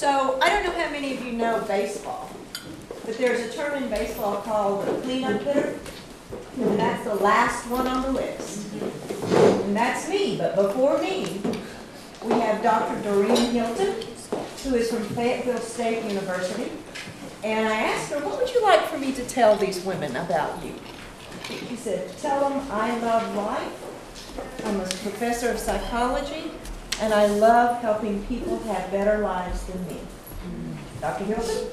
So I don't know how many of you know baseball, but there's a term in baseball called a cleanup hitter, and that's the last one on the list. And that's me, but before me, we have Dr. Doreen Hilton, who is from Fayetteville State University. And I asked her, what would you like for me to tell these women about you? She said, tell them I love life. I'm a professor of psychology, and I love helping people have better lives than me. Dr. Hilton?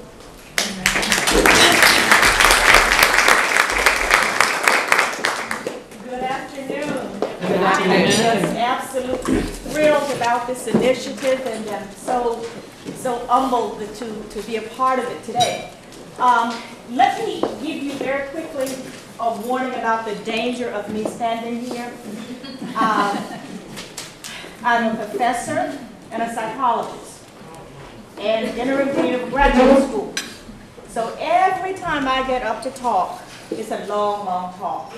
Good afternoon. Good afternoon. I'm just absolutely thrilled about this initiative, and I'm so humbled to be a part of it today. Let me give you very quickly a warning about the danger of me standing here. I'm a professor and a psychologist and intermediate of graduate school. So every time I get up to talk, it's a long, long talk.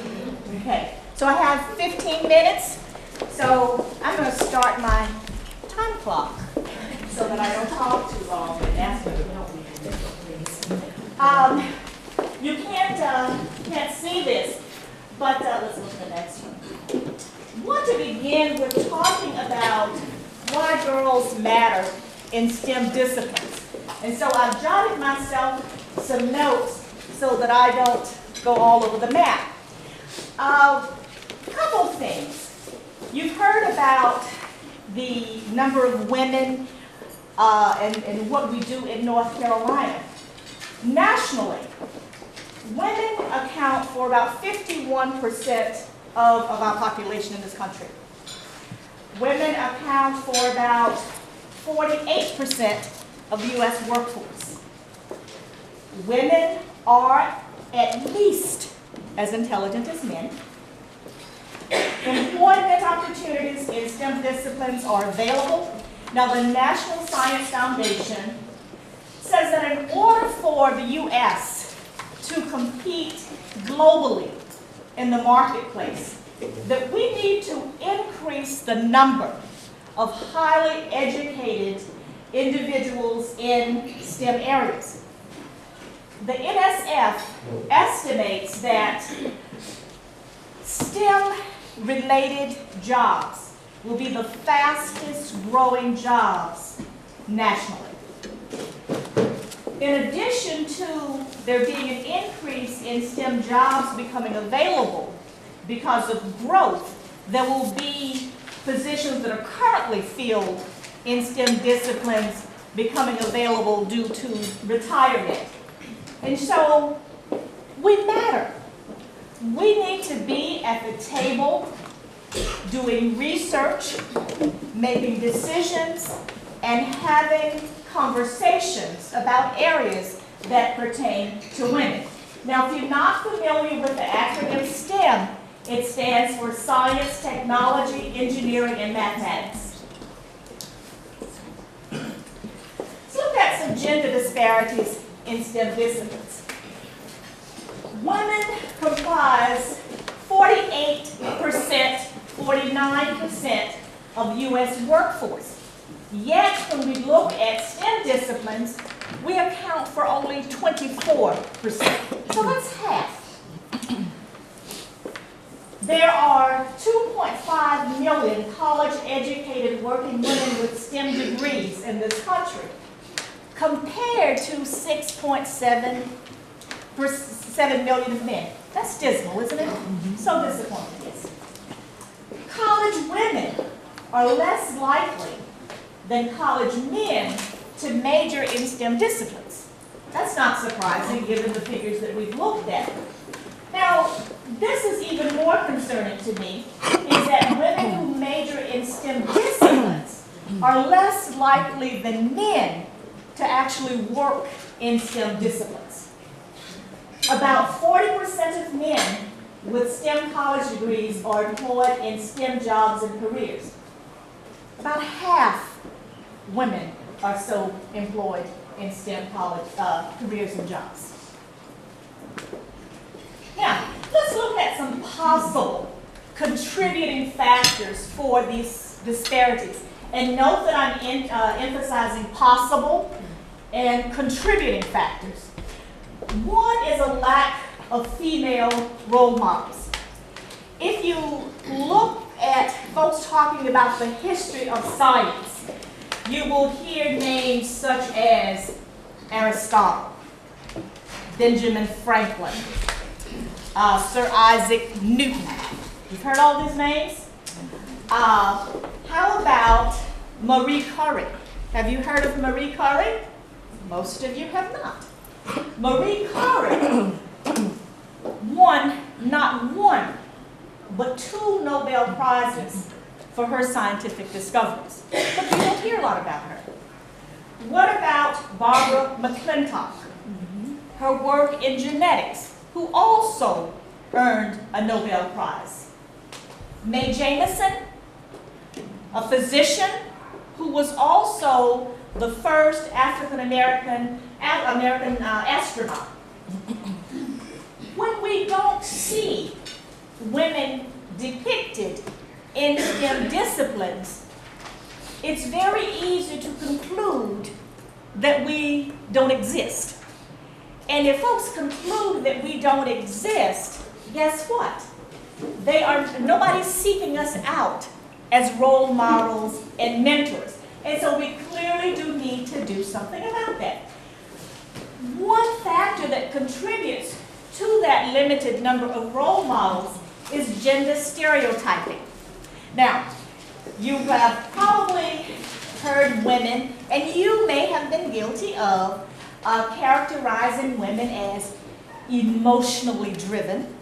Okay, so I have 15 minutes, so I'm going to start my time clock so that I don't talk too long and ask you to help me. You can't see this, but let's look at the next one. I want to begin with talking about why girls matter in STEM disciplines. And so I've jotted myself some notes so that I don't go all over the map. A couple things. You've heard about the number of women and what we do in North Carolina. Nationally, women account for about 51% of our population in this country. Women account for about 48% of the U.S. workforce. Women are at least as intelligent as men. Employment opportunities in STEM disciplines are available. Now, the National Science Foundation says that in order for the U.S. to compete globally in the marketplace, that we need to increase the number of highly educated individuals in STEM areas. The NSF estimates that STEM-related jobs will be the fastest growing jobs nationally. In addition to there being an increase in STEM jobs becoming available because of growth, there will be positions that are currently filled in STEM disciplines becoming available due to retirement. And so we matter. We need to be at the table doing research, making decisions, and having conversations about areas that pertain to women. Now, if you're not familiar with the acronym STEM, it stands for Science, Technology, Engineering, and Mathematics. Let's look at some gender disparities in STEM disciplines. Women comprise 48%, 49% of U.S. workforce. Yet, when we look at STEM disciplines, we account for only 24%. So that's half. There are 2.5 million college-educated working women with STEM degrees in this country, compared to 6.7 million of men. That's dismal, isn't it? So disappointing. Yes. College women are less likely than college men to major in STEM disciplines. That's not surprising given the figures that we've looked at. Now, this is even more concerning to me, is that women who major in STEM disciplines are less likely than men to actually work in STEM disciplines. About 40% of men with STEM college degrees are employed in STEM jobs and careers. About half women are so employed in STEM college careers and jobs. Now, let's look at some possible contributing factors for these disparities. And note that I'm emphasizing possible and contributing factors. One is a lack of female role models. If you look at folks talking about the history of science, you will hear names such as Aristotle, Benjamin Franklin, Sir Isaac Newton. You've heard all these names? How about Marie Curie? Have you heard of Marie Curie? Most of you have not. Marie Curie won not one, but 2 Nobel Prizes for her scientific discoveries. But you don't hear a lot about her. What about Barbara McClintock? Her work in genetics, who also earned a Nobel Prize. Mae Jemison, a physician who was also the first African-American astronaut. When we don't see women depicted in STEM disciplines, it's very easy to conclude that we don't exist. And if folks conclude that we don't exist, guess what? Nobody's seeking us out as role models and mentors. And so we clearly do need to do something about that. One factor that contributes to that limited number of role models is gender stereotyping. Now, you have probably heard women, and you may have been guilty of characterizing women as emotionally driven,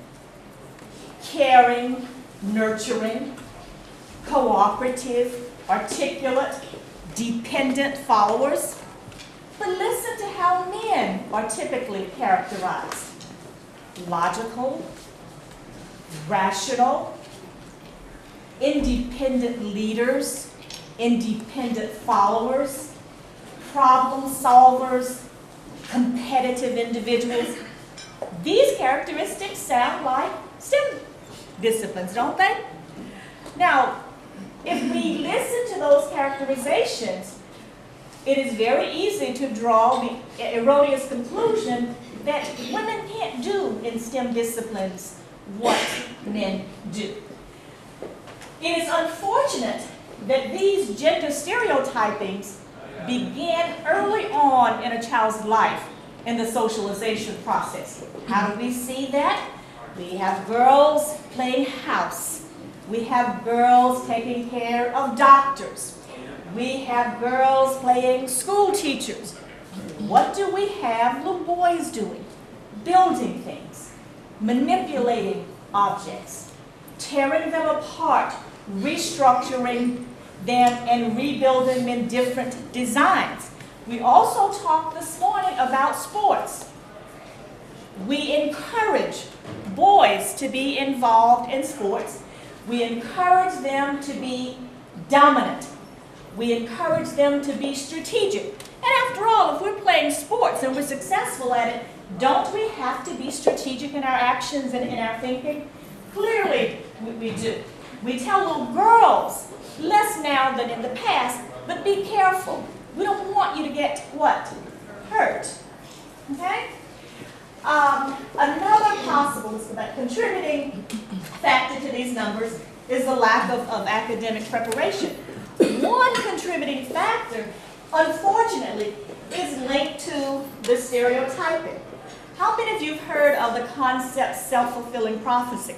caring, nurturing, cooperative, articulate, dependent followers. But listen to how men are typically characterized. Logical, rational, independent leaders, independent followers, problem solvers, competitive individuals. These characteristics sound like STEM disciplines, don't they? Now, if we listen to those characterizations, it is very easy to draw the erroneous conclusion that women can't do in STEM disciplines what men do. It is unfortunate that these gender stereotypings begin early on in a child's life in the socialization process. How do we see that? We have girls playing house. We have girls taking care of doctors. We have girls playing school teachers. What do we have little boys doing? Building things, manipulating objects, tearing them apart, restructuring them and rebuilding them in different designs. We also talked this morning about sports. We encourage boys to be involved in sports. We encourage them to be dominant. We encourage them to be strategic. And after all, if we're playing sports and we're successful at it, don't we have to be strategic in our actions and in our thinking? Clearly, we do. We tell little girls, less now than in the past, but be careful. We don't want you to get what? Hurt. Okay? Another possible contributing factor to these numbers is the lack of academic preparation. One contributing factor, unfortunately, is linked to the stereotyping. How many of you have heard of the concept self-fulfilling prophecy?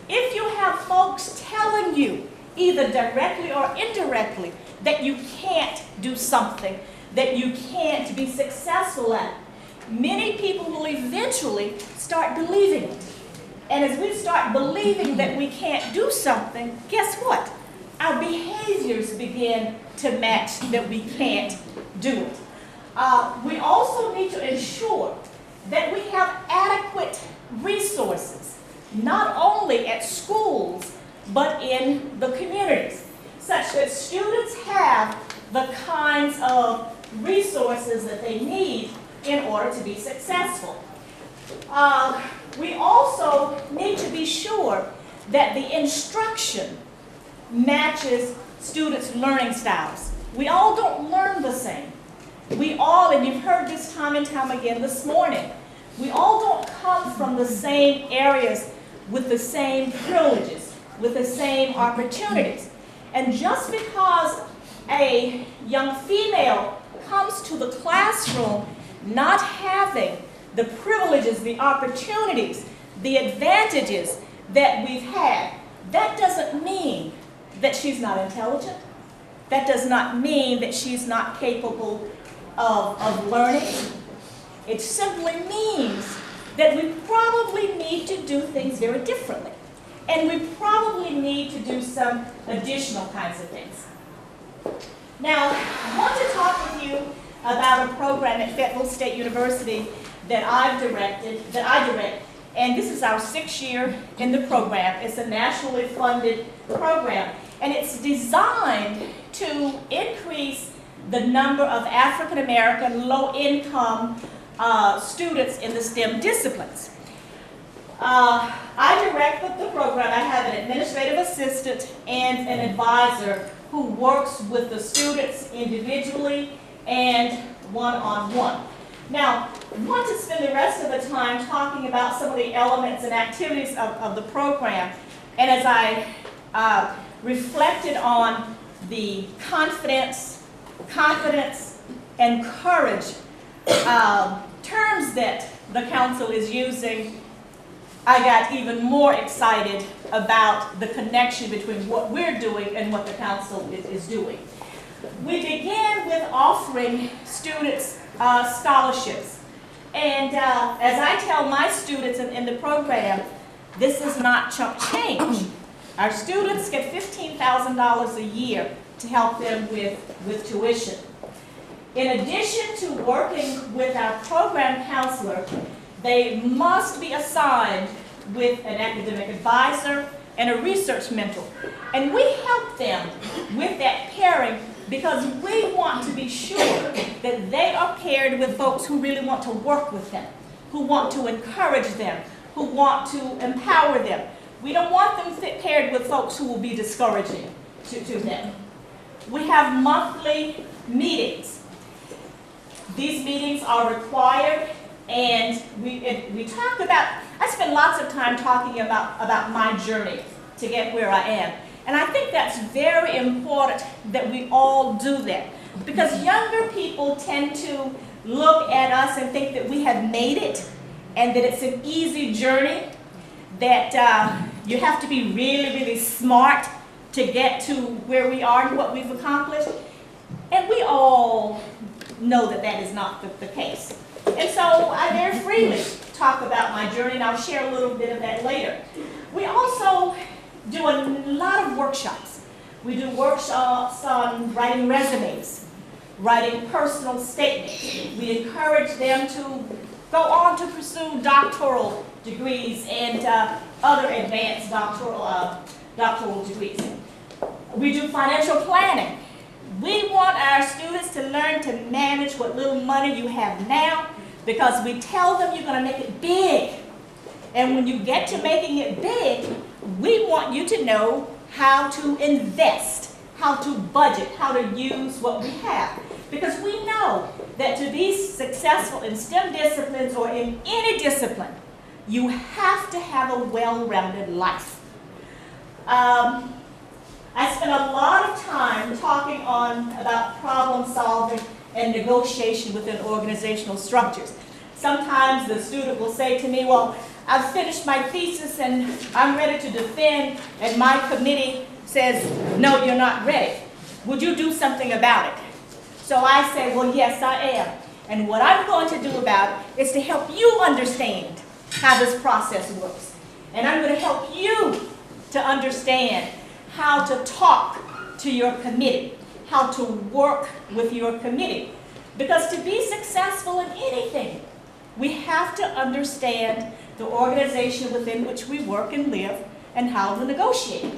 If you have folks telling you, either directly or indirectly, that you can't do something, that you can't be successful at, many people will eventually start believing it. And as we start believing that we can't do something, guess what? Our behaviors begin to match that we can't do it. We also need to ensure that we have adequate resources, not only at schools, but in the communities, such that students have the kinds of resources that they need in order to be successful. We also need to be sure that the instruction matches students' learning styles. We all don't learn the same. We all, and you've heard this time and time again this morning, we all don't come from the same areas with the same privileges, with the same opportunities. And just because a young female comes to the classroom not having the privileges, the opportunities, the advantages that we've had, that doesn't mean that she's not intelligent. That does not mean that she's not capable of learning. It simply means that we probably need to do things very differently. And we probably need to do some additional kinds of things. Now, I want to talk with you about a program at Fayetteville State University that I direct, and this is our 6th year in the program. It's a nationally funded program, and it's designed to increase the number of African American low-income students in the STEM disciplines. I direct the program. I have an administrative assistant and an advisor who works with the students individually and one-on-one. Now, I want to spend the rest of the time talking about some of the elements and activities of the program. And as I reflected on the confidence, and courage terms that the council is using, I got even more excited about the connection between what we're doing and what the council is doing. We began with offering students scholarships. And as I tell my students in the program, this is not chump change. Our students get $15,000 a year to help them with tuition. In addition to working with our program counselor, they must be assigned with an academic advisor and a research mentor. And we help them with that pairing because we want to be sure that they are paired with folks who really want to work with them, who want to encourage them, who want to empower them. We don't want them paired with folks who will be discouraging to them. We have monthly meetings. These meetings are required, and we talk about, I spend lots of time talking about my journey to get where I am. And I think that's very important that we all do that. Because younger people tend to look at us and think that we have made it and that it's an easy journey, that you have to be really, really smart to get to where we are and what we've accomplished. And we all know that that is not the case. And so I very freely talk about my journey, and I'll share a little bit of that later. We also do a lot of workshops. We do workshops on writing resumes, writing personal statements. We encourage them to go on to pursue doctoral degrees and other advanced doctoral degrees. We do financial planning. We want our students to learn to manage what little money you have now, because we tell them you're going to make it big. And when you get to making it big, we want you to know how to invest, how to budget, how to use what we have. Because we know that to be successful in STEM disciplines or in any discipline, you have to have a well-rounded life. I spent a lot of time talking about problem solving and negotiation within organizational structures. Sometimes the student will say to me, well, I've finished my thesis and I'm ready to defend, and my committee says, no, you're not ready. Would you do something about it? So I say, well, yes, I am. And what I'm going to do about it is to help you understand how this process works. And I'm going to help you to understand how to talk to your committee, how to work with your committee. Because to be successful in anything, we have to understand the organization within which we work and live and how to negotiate.